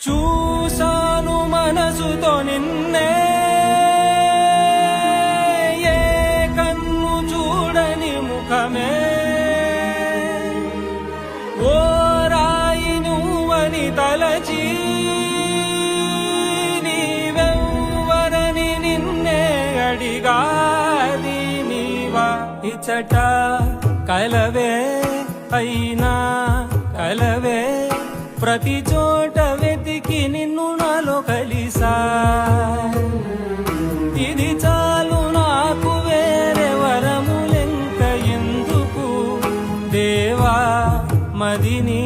చూసాను మనసుతో నిన్నే, ఏ కన్ను చూడని ముఖమే, ఓ రాయి నువ్వని తలచి నీవెవ్వరని నిన్నే అడిగాది నీవా. ఇచ్చట కలవే అయినా కలవే, ప్రతి చోట వెతికి నిన్ను నాలో కలిసా. ఇది చాలు నాకు, వేరే వరములెంక ఎందుకు దేవా. మదిని